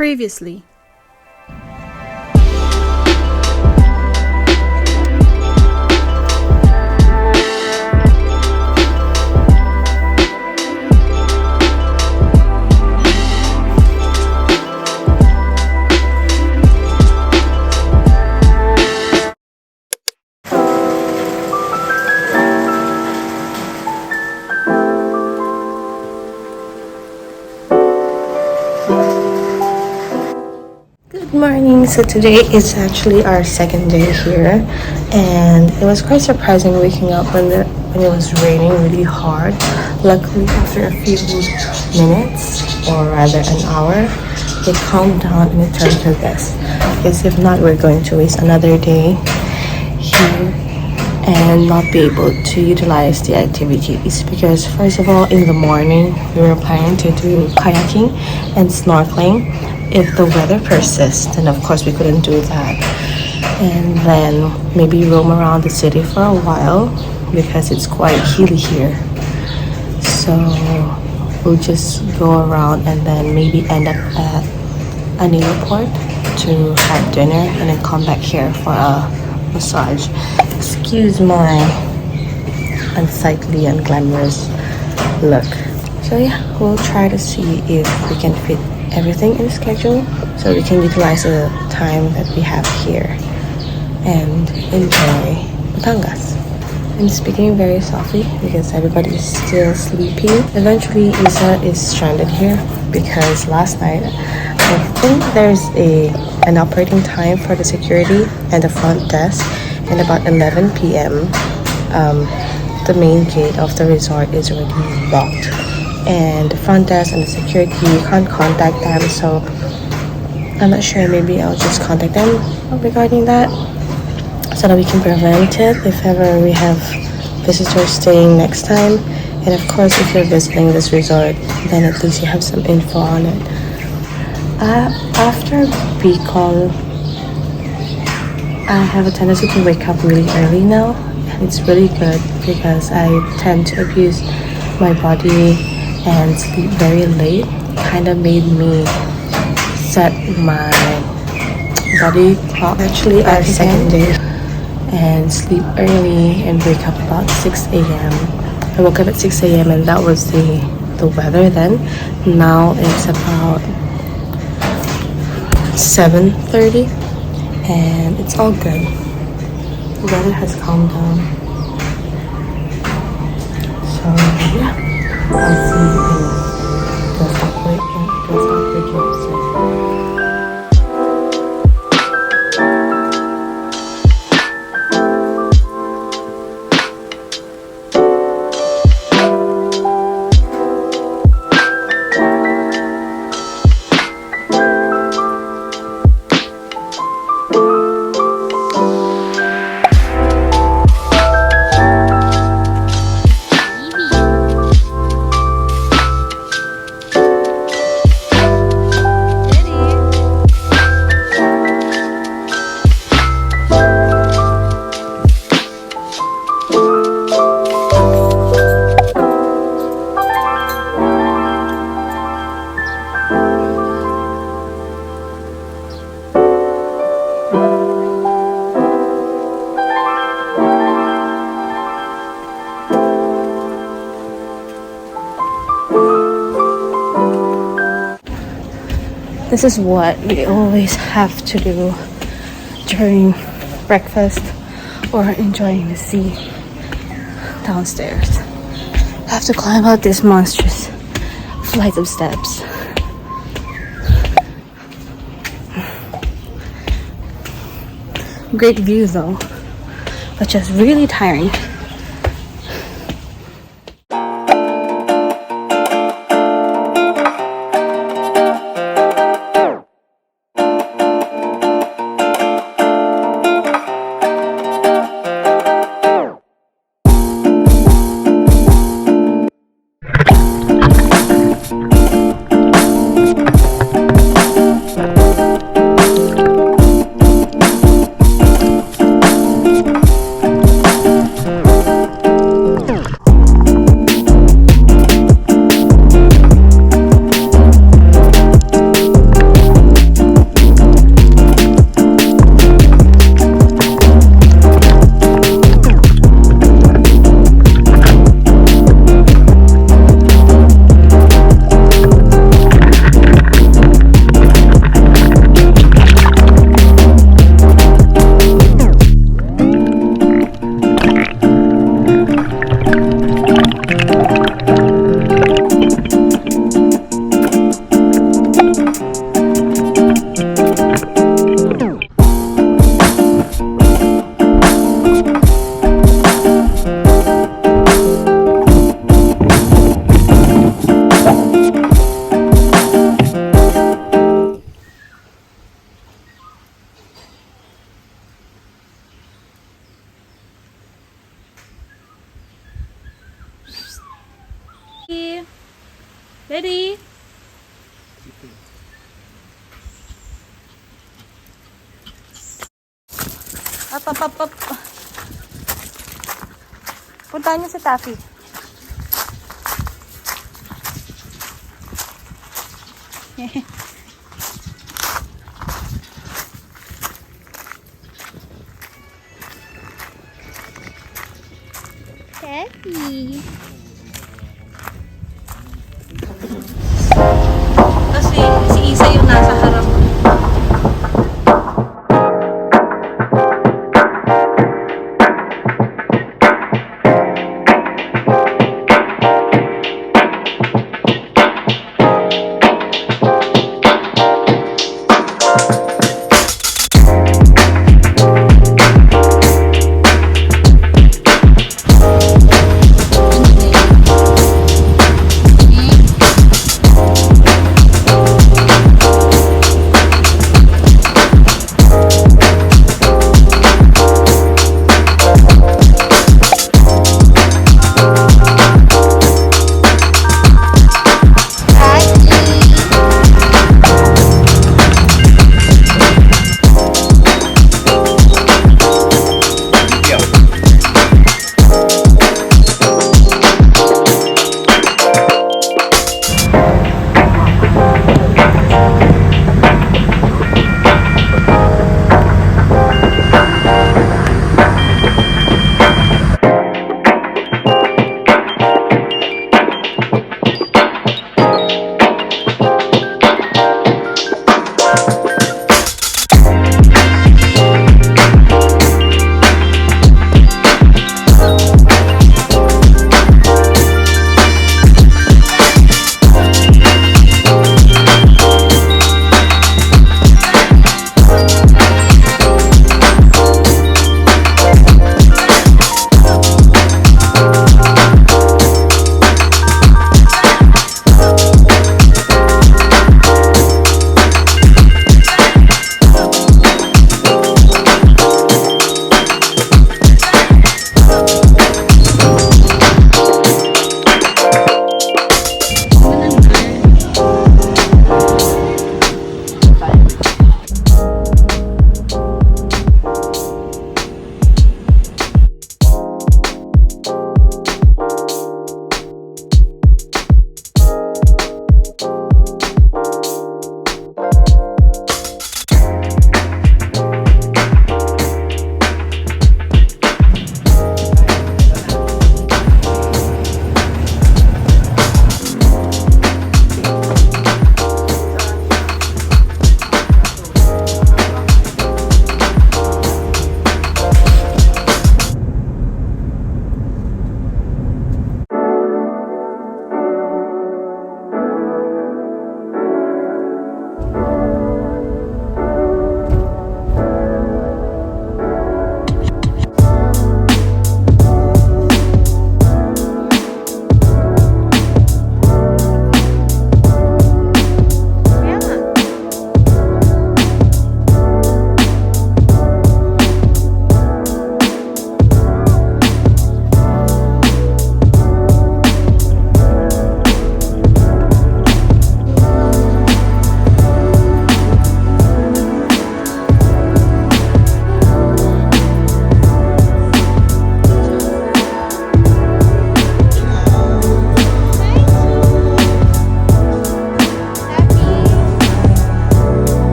Previously. Good morning. So today is actually our second day here, and it was quite surprising waking up when it was raining really hard. Luckily, after a few minutes, or rather an hour, it calmed down and it turned to this. Because if not, we're going to waste another day here and not be able to utilize the activities. Because first of all, in the morning, we were planning to do kayaking and snorkeling. If the weather persists, then of course we couldn't do that. And then maybe roam around the city for a while because it's quite hilly here. So we'll just go around and then maybe end up at an airport to have dinner and then come back here for a massage. Excuse my unsightly and glamorous look. So yeah, we'll try to see if we can fit everything in the schedule so we can utilize the time that we have here and enjoy Batangas. I'm speaking very softly because everybody is still sleepy. Eventually Isa is stranded here because last night I think there's an operating time for the security and the front desk, and about 11 p.m. The main gate of the resort is already locked. And the front desk and the security, you can't contact them, so I'm not sure. Maybe I'll just contact them regarding that so that we can prevent it if ever we have visitors staying next time. And of course, if you're visiting this resort, then at least you have some info on it. After Bicol, I have a tendency to wake up really early now, and it's really good because I tend to abuse my body and sleep very late. Kind of made me set my body clock actually our second day and sleep early and wake up about 6 a.m. I woke up at 6 a.m. and that was the weather then. Now it's about 7:30 and it's all good. The weather has calmed down. So yeah, I'll see you in the subway soon. This is what we always have to do during breakfast or enjoying the sea downstairs. I have to climb out this monstrous flight of steps. Great view though, but just really tiring. Ready? Up, up, up, up. Puntahan niyo sa Taffy. Taffy. Kasi si Isa yung nasa harap.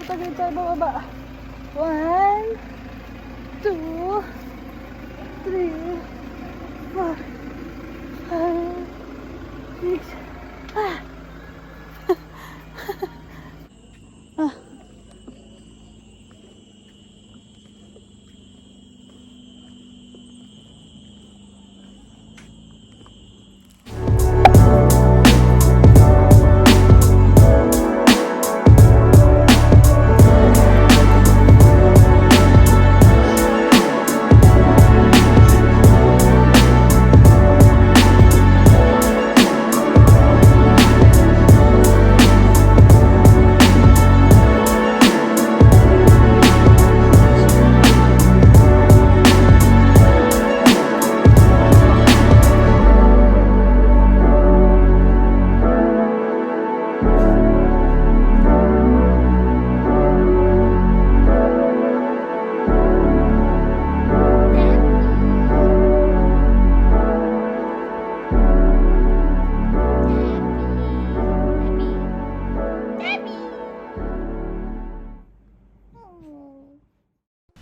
Patagay tayo bababa. 1, 2, 3, 4, 5, 6.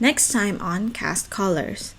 Next time on Cast Colors.